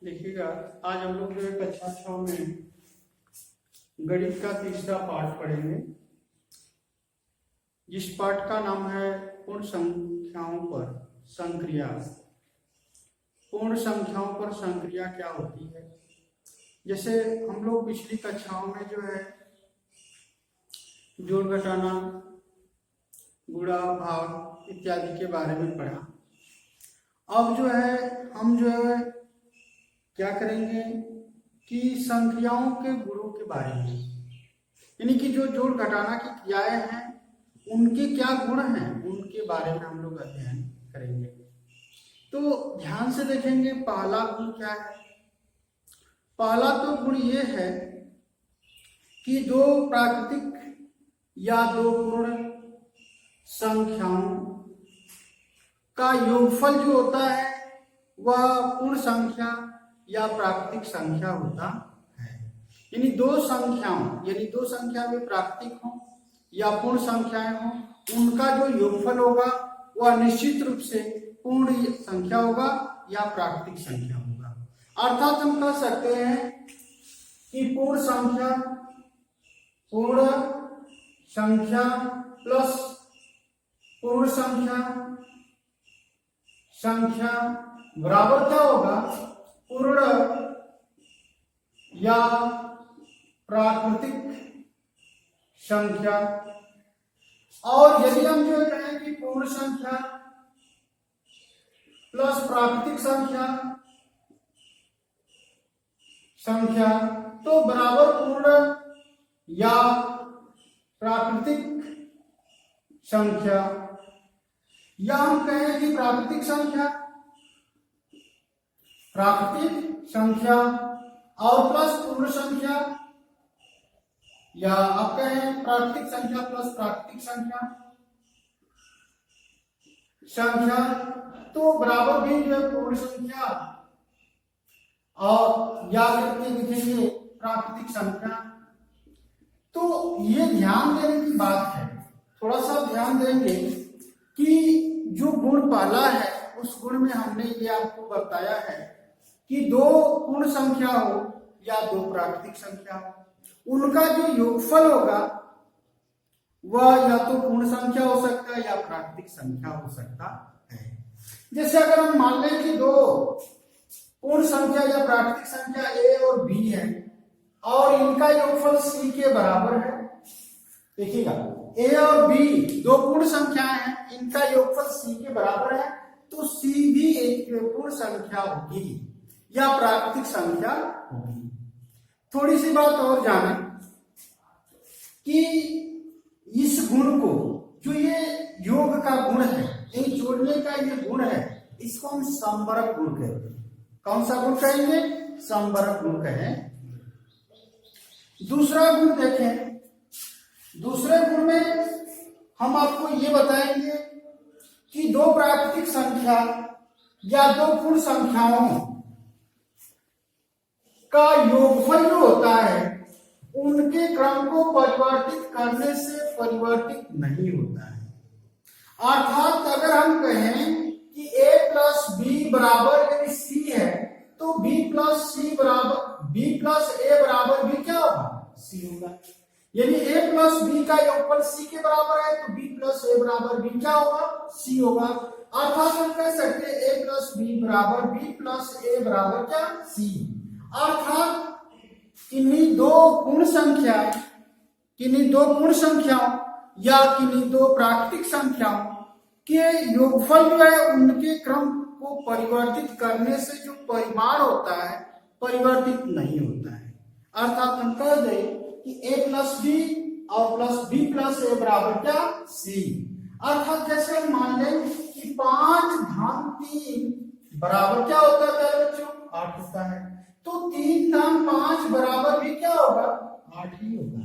देखिएगा, आज हम लोग जो है कक्षा 6 में गणित का तीसरा पाठ पढ़ेंगे, जिस पाठ का नाम है पूर्ण संख्याओं पर संक्रिया। पूर्ण संख्याओं पर संक्रिया क्या होती है? जैसे हम लोग पिछली कक्षाओं में जो है जोड़ घटाना, गुणा भाग इत्यादि के बारे में पढ़ा। अब जो है हम जो है क्या करेंगे कि संख्याओं के गुणों के बारे में, यानी कि जो जोड़ घटाना की क्रियाएं हैं उनके क्या गुण हैं उनके बारे में हम लोग अध्ययन करेंगे। तो ध्यान से देखेंगे, पहला गुण क्या है? पहला तो गुण ये है कि दो प्राकृतिक या दो पूर्ण संख्याओं का योगफल जो होता है वह पूर्ण संख्या या प्राकृतिक संख्या होता है। यानी दो संख्या में प्राकृतिक हो या पूर्ण संख्याएं हो, उनका जो योगफल होगा वह निश्चित रूप से पूर्ण संख्या होगा या प्राकृतिक संख्या होगा। अर्थात हम कह सकते हैं कि पूर्ण संख्या प्लस पूर्ण संख्या बराबर क्या होगा? पूर्ण या प्राकृतिक संख्या। और यदि हम जो कहें कि पूर्ण संख्या प्लस प्राकृतिक संख्या तो बराबर पूर्ण या प्राकृतिक संख्या, या हम कहें कि प्राकृतिक संख्या और प्लस पूर्ण संख्या, या आप कहें प्राकृतिक संख्या प्लस प्राकृतिक संख्या तो बराबर भी जो है पूर्ण संख्या और या करके लिखेंगे प्राकृतिक संख्या। तो ये ध्यान देने की बात है, थोड़ा सा ध्यान देंगे कि जो गुण पहला है उस गुण में हमने ये आपको बताया है कि दो पूर्ण संख्या हो या दो प्राकृतिक संख्या हो, उनका जो योगफल होगा वह या तो पूर्ण संख्या हो सकता है या प्राकृतिक संख्या हो सकता है। जैसे अगर हम मान लें कि दो पूर्ण संख्या या प्राकृतिक संख्या a और b है और इनका योगफल c के बराबर है। देखिएगा, a और b दो पूर्ण संख्याएं हैं, इनका योगफल c के बराबर है, तो c भी एक पूर्ण संख्या होगी या प्राकृतिक संख्या होगी। थोड़ी सी बात और जाने कि इस गुण को, जो ये योग का गुण है, ये जोड़ने का ये गुण है, इसको हम समवर्ग गुण कहते हैं। कौन सा गुण कहेंगे? समवर्ग गुण कहें। दूसरा गुण देखें, दूसरे गुण में हम आपको ये बताएंगे कि दो प्राकृतिक संख्या या दो पूर्ण संख्याओं का योगफल जो होता है उनके क्रम को परिवर्तित करने से परिवर्तित नहीं होता है। अर्थात अगर हम कहें कि a प्लस बी बराबर यदि c है तो b प्लस a बराबर b क्या होगा? c होगा। यानी a प्लस b का योगफल c के बराबर है तो b प्लस a बराबर b क्या होगा? c होगा। अर्थात हम कह सकते हैं a प्लस b बराबर b प्लस a बराबर क्या? c। अर्थात किन्हीं दो पूर्ण संख्याओं या किन्हीं दो प्राकृतिक संख्याओं के योगफल जो है उनके क्रम को परिवर्तित करने से जो परिमाण होता है परिवर्तित नहीं होता है। अर्थात हम कह दें कि a प्लस बी और प्लस b प्लस a बराबर क्या? c। अर्थात जैसे हम मान लें कि 5 धाम 3 बराबर क्या होता है प्यारे बच्चों? 8 होता है, तो 3 धाम 5 बराबर भी क्या होगा? 8 ही होगा।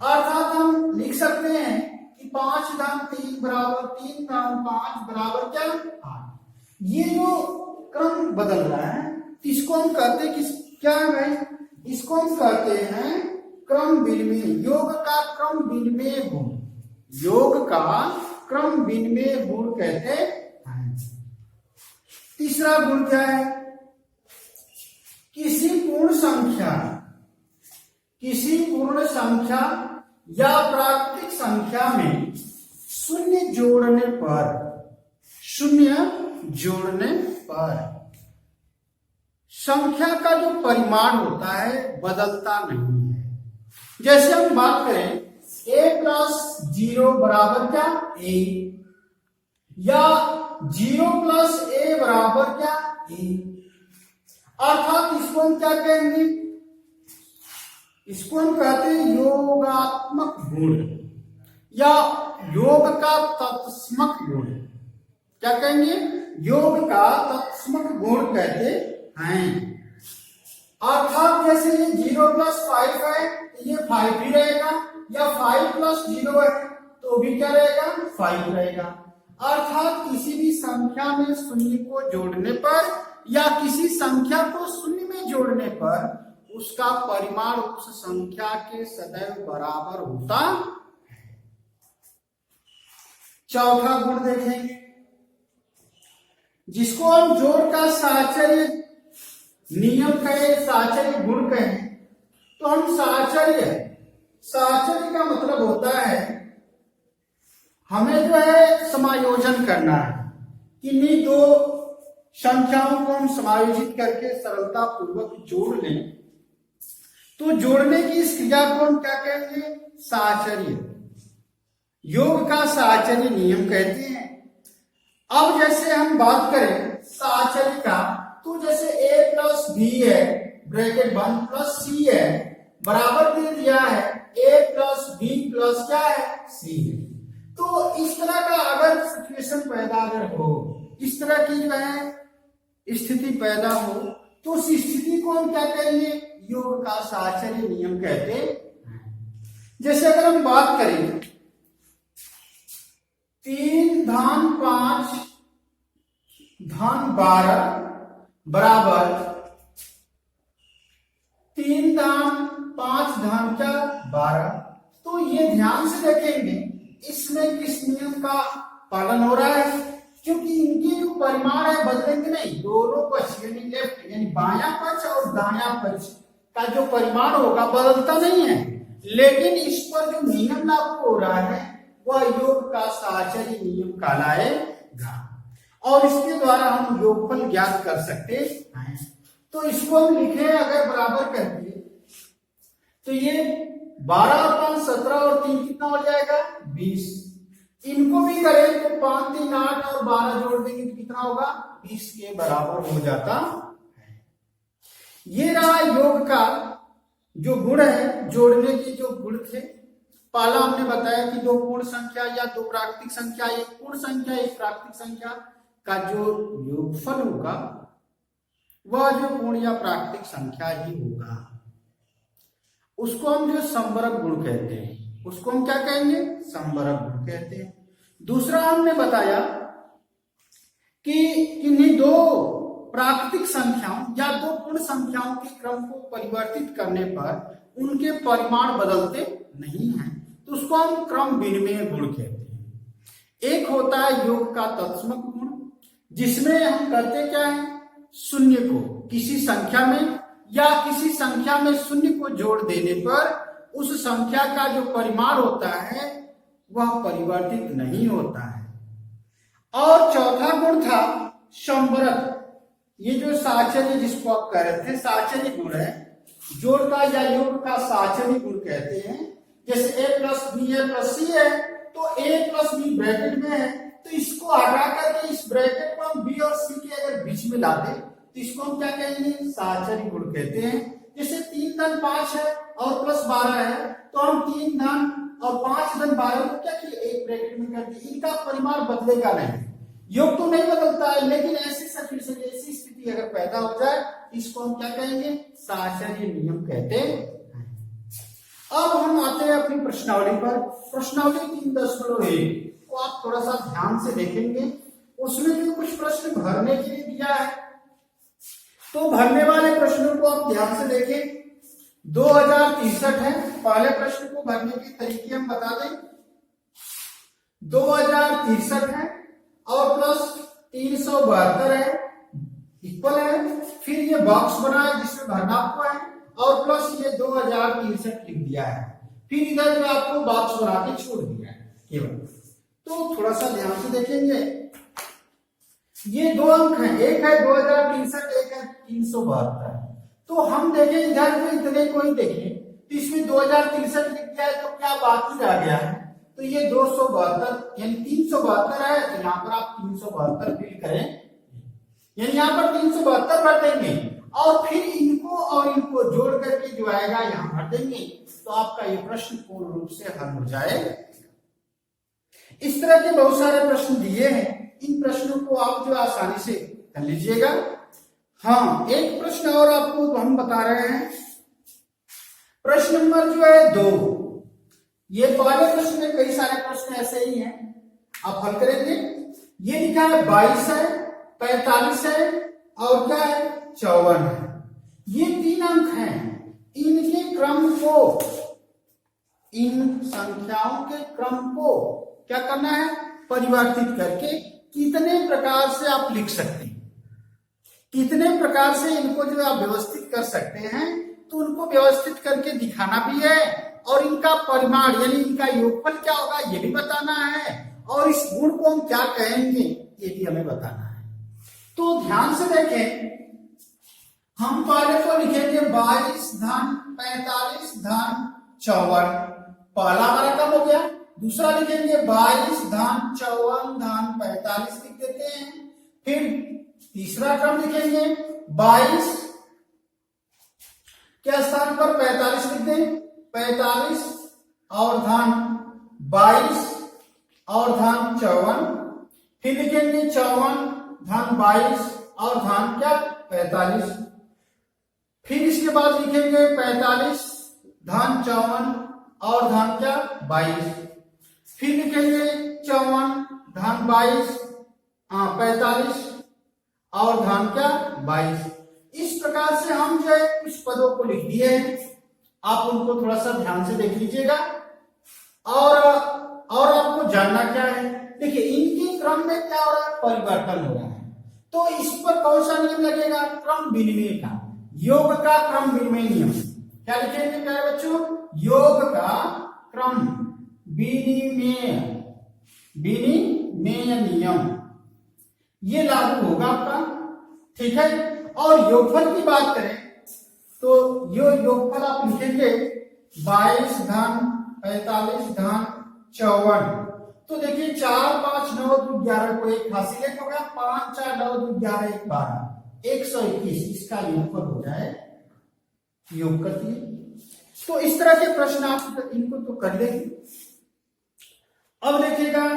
अर्थात हम लिख सकते हैं कि 5 धाम 3 बराबर 3 धाम 5 बराबर क्या? 8। ये जो क्रम बदल रहा है इसको हम कहते हैं क्या है भाई? इसको हम कहते हैं क्रम विनिमय, योग का क्रम विनिमय गुण, योग का क्रम विनिमय गुण कहते हैं। तीसरा गुण क्या है? पूर्ण संख्या, किसी पूर्ण संख्या या प्राकृतिक संख्या में शून्य जोड़ने पर संख्या का जो परिमाण होता है बदलता नहीं है। जैसे हम बात करें a प्लस 0 बराबर क्या a, या 0 प्लस a बराबर क्या a, अर्थात इसको हम क्या कहेंगे, इसको हम कहते हैं योगात्मक गुण या योग का तत्समक गुण। क्या कहेंगे, योग का तत्समक गुण कहते हैं। अर्थात जैसे ये 0 प्लस 5 है तो ये 5 ही रहेगा, या 5 प्लस 0 है तो भी क्या रहेगा, 5 रहेगा। अर्थात किसी भी संख्या में शून्य को जोड़ने पर या किसी संख्या को शून्य में जोड़ने पर उसका परिमाण उस संख्या के सदैव बराबर होता है। चौथा गुण देखेंगे जिसको हम जोड़ का साहचर्य नियम कहें, साहचर्य गुण कहें, तो हम साहचर्य का मतलब होता है हमें जो है समायोजन करना है, किन्हीं दो संख्याओं को हम समायोजित करके सरलता पूर्वक जोड़ लें, तो जोड़ने की इस क्रिया को हम क्या कहेंगे, साहचर्य, योग का साहचर्य नियम कहते हैं। अब जैसे हम बात करें साहचर्य का, तो जैसे a प्लस बी है ब्रैकेट 1 प्लस सी है बराबर दे दिया है a प्लस बी प्लस क्या है सी है। तो इस तरह का अगर सिचुएशन पैदा अगर हो, इस तरह की जो है स्थिति पैदा हो, तो उस स्थिति को हम क्या कहेंगे, योग का साहचर्य नियम कहते हैं। जैसे अगर हम बात करें 3 धन 5 धन 12 बराबर 3 धन 5 धन क्या 12, तो ये ध्यान से देखेंगे इसमें किस नियम का पालन हो रहा है, क्योंकि इनके जो परिमाण है बदलेंगे नहीं, दोनों पक्ष यानी लेफ्ट यानी बायां पक्ष और दायां पक्ष का जो परिमाण होगा बदलता नहीं है, लेकिन इस पर जो नियम लागू हो रहा है वह योग का साहचर्य नियम कहलाएगा और इसके द्वारा हम योगफल ज्ञात कर सकते हैं। तो इसको हम लिखे अगर बराबर करके, तो ये 12 और 5 17 और 3 कितना हो जाएगा 20। इनको भी करें तो 5 3 8 और 12 जोड़ देंगे तो कितना होगा 20 के बराबर हो जाता है। ये रहा योग का जो गुण है, जोड़ने के जो गुण थे। पहला हमने बताया कि दो पूर्ण संख्या या दो प्राकृतिक संख्या, एक पूर्ण संख्या एक प्राकृतिक संख्या का जो योगफल होगा वह जो पूर्ण या प्राकृतिक संख्या ही होगा, उसको हम जो संवरक गुण कहते हैं, उसको हम क्या कहेंगे, संवरक गुण कहते हैं। दूसरा हमने बताया कि किन्हीं दो प्राकृतिक संख्याओं या दो पूर्ण संख्याओं के क्रम को परिवर्तित करने पर उनके परिमाण बदलते नहीं हैं, तो उसको हम क्रम विनिमय गुण कहते हैं। एक होता है योग का तत्समक गुण, जिसमें हम करते क्या है, शून्य को किसी संख्या में या किसी संख्या में शून्य को जोड़ देने पर उस संख्या का जो परिमाण होता है वह परिवर्तित नहीं होता है। और चौथा गुण था संवरक, ये जो साहचर्य जिसको आप कह रहे थे साहचर्य गुण है, जोड़ का या योग का साहचर्य गुण कहते हैं। जैसे a प्लस बी है प्लस सी है, तो a प्लस बी ब्रैकेट में है, तो इसको हटा करके इस ब्रैकेट को हम b और c के अगर बीच में ला दे तो इसको हम क्या कहेंगे, साहचर्य गुण कहते हैं। जैसे 3 धन 5 है और प्लस 12 है, तो हम 3 धन और 5 धन 12 को क्या किए, एक ब्रैकेट में कर दिए, इनका परिमाण बदलेगा नहीं, योग तो नहीं बदलता है, लेकिन ऐसी ऐसी स्थिति अगर पैदा हो जाए इसको हम क्या कहेंगे, साहचर्य नियम कहते हैं। अब हम आते हैं अपनी प्रश्नावली पर। प्रश्नावली 3.1 को आप थोड़ा सा ध्यान से देखेंगे, उसमें जो कुछ प्रश्न भरने के लिए दिया है, तो भरने वाले प्रश्नों को आप ध्यान से देखें। 2063 है, पहले प्रश्न को भरने के तरीके हम बता दें। 2063 है और प्लस 372 है, इक्वल है, फिर ये बॉक्स बना है जिसमें भरना आपको है, और प्लस ये 2063 लिख दिया है, फिर इधर जो आपको बॉक्स बना के छोड़ दिया है केवल। तो थोड़ा सा ध्यान से देखेंगे, ये दो अंक हैं, एक है 2063, एक है 372। तो हम देखें इधर में इतने को ही देखें, तो इसमें 2063 लिख दिया है, तो क्या बाकी रह गया है, तो ये 272 यानी 372 है, तो यहाँ पर आप 372 फिल करें, यानी यहाँ पर 372 भर देंगे, और फिर इनको और इनको जोड़ करके जो आएगा यहाँ भर देंगे, तो आपका ये प्रश्न पूर्ण रूप से हल हो जाए। इस तरह के बहुत सारे प्रश्न दिए हैं, इन प्रश्नों को आप जो आसानी से कर लीजिएगा। हाँ, एक प्रश्न और आपको हम बता रहे हैं, प्रश्न नंबर जो है 2, ये पहले प्रश्न में कई सारे प्रश्न ऐसे ही हैं, आप हल करेंगे। ये लिखा है 22 है, 45 है, और क्या है 54 है, ये 3 अंक हैं, इनके क्रम को, इन संख्याओं के क्रम को क्या करना है, परिवर्तित करके कितने प्रकार से आप लिख सकते हैं, कितने प्रकार से इनको जो आप व्यवस्थित कर सकते हैं, तो उनको व्यवस्थित करके दिखाना भी है, और इनका परिमाण यानी इनका योगफल क्या होगा ये भी बताना है, और इस गुण को हम क्या कहेंगे ये भी हमें बताना है। तो ध्यान से देखें, हम पहले तो लिखेंगे 22 धन 45 धन 54, पहला हमारा कम हो गया। दूसरा लिखेंगे 22 धन 54 धन 45 लिख देते हैं। फिर तीसरा क्रम लिखेंगे 22 के स्थान पर 45 लिख दें, 45 और धन 22 और धन 54, फिर लिखेंगे 54 धन 22 और धन क्या 45, फिर इसके बाद लिखेंगे 45 धन 54 और धन क्या 22, फिर लिखेंगे 54 धन 22 45 और धन क्या 22। इस प्रकार से हम जो है कुछ पदों को लिख दिए हैं, आप उनको थोड़ा सा ध्यान से देख लीजिएगा। और आपको जानना क्या है, देखिए इनके क्रम में क्या हो रहा है, परिवर्तन हो रहा है, तो इस पर कौन सा नियम लगेगा, क्रम विनिमय का, योग का क्रम विनिमय नियम। क्या लिखेंगे प्यारे बच्चों, योग का क्रम विनिमय नियम, ये लागू होगा आपका, ठीक है। और योगफल की बात करें तो योगफल आप लिखेंगे 22 धन 45 धन 54, तो देखिए 4 5 9 2 11 को एक हासिल एक हो गया, 5 4 9 2 11 1 12 121, इसका योगफल हो जाए, योग कर दिए। तो इस तरह के प्रश्न आप इनको तो कर लेंगे। अब देखिएगा,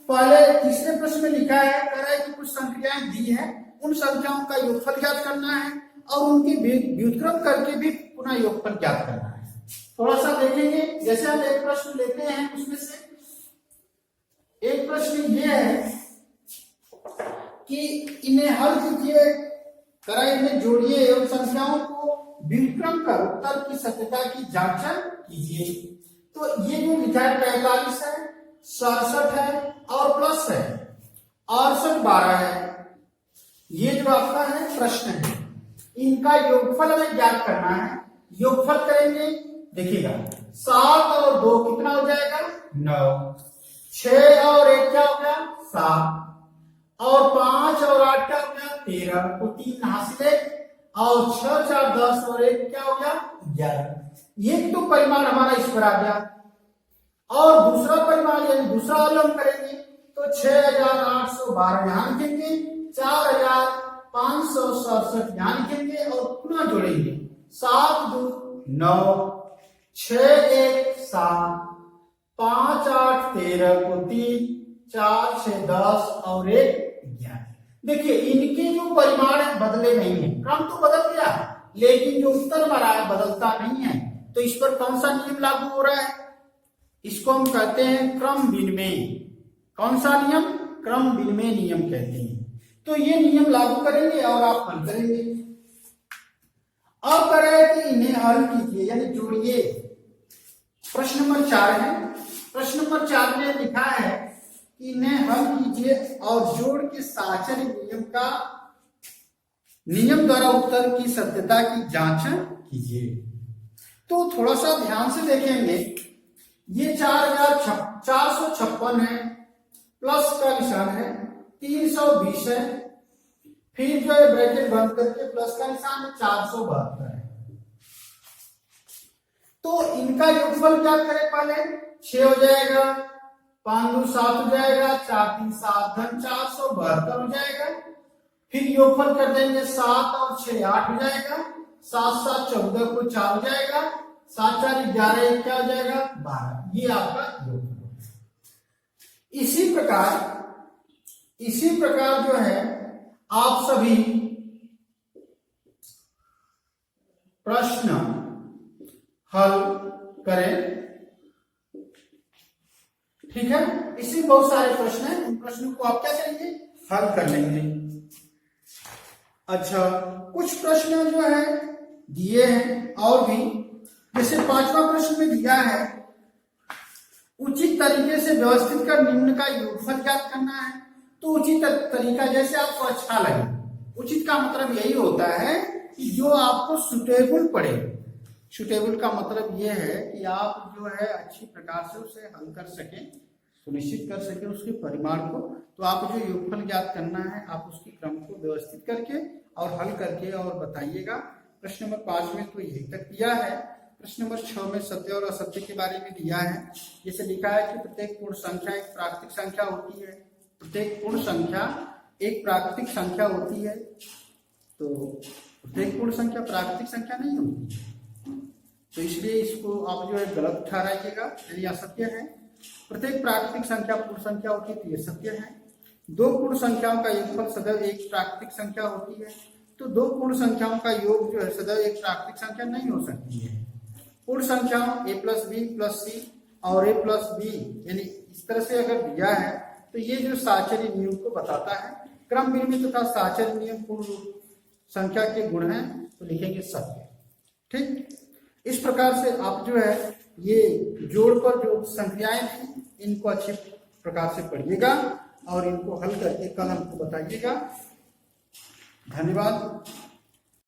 पहले तीसरे प्रश्न में लिखा है, कह रहा है कि कुछ संख्याएं दी है, उन संख्याओं का योगफल ज्ञात करना है और उनके व्युत्क्रम करके भी पुनः योगफल ज्ञात करना है। थोड़ा सा देखेंगे, जैसे हम एक प्रश्न लेते हैं, उसमें से एक प्रश्न ये है कि इन्हें हल कीजिए, करा इन्हें जोड़िए एवं संख्याओं को व्युत्क्रम कर उत्तर की सत्यता की जांच कीजिए। तो ये जो लिखा है 45 है, 67 है और प्लस है 68 12 है, ये जो आपका है प्रश्न है, इनका योगफल हमें ज्ञात करना है। योगफल करेंगे, देखिएगा 7 और 2 कितना हो जाएगा 9, 6 और 1 क्या हो गया 7, और 5 और 8 क्या हो गया 13, तो 3 हासिल है, और 6 4 10 और 1 क्या हो गया 11। ये तो परिमाण हमारा इस पर आ गया, और दूसरा परिमाण यानी दूसरा वाला हम करेंगे तो 6812 यहां लिखेंगे, 4567 यहां लिखेंगे, और पुनः जोड़ेंगे 7 2 9, 6 1 7, 5 8 13 को 3, 4 6 10 और 1 11। देखिए इनके जो परिमाण है बदले नहीं है, क्रम तो बदल गया लेकिन जो उत्तर बना है बदलता नहीं है। तो इस पर कौन सा नियम लागू हो रहा है, इसको हम कहते हैं क्रम विनिमय। कौन सा नियम, क्रम विनिमय नियम कहते हैं। तो ये नियम लागू करेंगे और आप हल करेंगे। अब करें कि इन्हें हल कीजिए यानी जोड़िए। प्रश्न नंबर 4 है, प्रश्न नंबर 4 में लिखा है कि इन्हें हल कीजिए और जोड़ के साचर्य नियम का नियम द्वारा उत्तर की सत्यता की जांच कीजिए। तो थोड़ा सा ध्यान से देखेंगे, ये 4,456 है, प्लस का निशान है, 320 है, फिर जो है ब्रैकेट बंद करके प्लस का निशान है, 472 है। तो इनका योगफल क्या करें, पहले 6 हो जाएगा, 5 दूनी 7 हो जाएगा, 4 3 7 धन 472 हो जाएगा। फिर योगफल कर देंगे 7 और 6 8 हो जाएगा, 7 7 14 को 4 हो जाएगा, 7 4 11 क्या हो जाएगा 12। ये आपका योगफल। इसी प्रकार जो है आप सभी प्रश्न हल करें, ठीक है। इसमें बहुत सारे प्रश्न हैं, उन प्रश्नों को आप क्या करेंगे, हल कर लेंगे। अच्छा, कुछ प्रश्न जो है दिए हैं और भी, जैसे 5वां प्रश्न में दिया है, उचित तरीके से व्यवस्थित कर निम्न का योगफल ज्ञात करना है। तो उचित तरीका जैसे आपको अच्छा लगे। उचित का मतलब यही होता है कि जो आपको सुटेबल पड़े। सुटेबल का मतलब यह है कि आप जो है अच्छी प्रकार से उसे हल कर सकें, सुनिश्चित कर सकें उसके परिमाण को। तो आप जो योगफल ज्ञात करना है, आप उसकी क्रम को व्यवस्थित करके और हल करके और बताइएगा। प्रश्न नंबर 5 में तो यही तक दिया है। प्रश्न नंबर 6 में सत्य और असत्य के बारे में दिया है। जैसे लिखा है कि प्रत्येक पूर्ण संख्या एक प्राकृतिक संख्या होती है। प्रत्येक पूर्ण संख्या एक प्राकृतिक संख्या होती है। तो प्रत्येक पूर्ण संख्या प्राकृतिक संख्या नहीं होती, तो इसलिए इसको आप जो है गलत ठहराइएगा, यानी असत्य है। प्रत्येक प्राकृतिक संख्या पूर्ण संख्या होती है, तो ये सत्य है। 2 पूर्ण संख्याओं का योगफल सदैव एक प्राकृतिक संख्या होती है। तो 2 पूर्ण संख्याओं का योग जो है सदैव एक प्राकृतिक संख्या नहीं हो सकती है। पूर्ण संख्याओं a + b + c और a + b, यानी इस तरह से अगर दिया है तो ये जो साहचर्य नियम को बताता है। क्रम विनिमय तथा साहचर्य नियम पूर्ण संख्या के गुण हैं, तो लिखेंगे सत्य, ठीक। इस प्रकार से आप जो है ये जोड़ पर जो संख्याएं हैं इनको अच्छे प्रकार से पढ़िएगा और इनको हल करके कल हमको बताइएगा। धन्यवाद।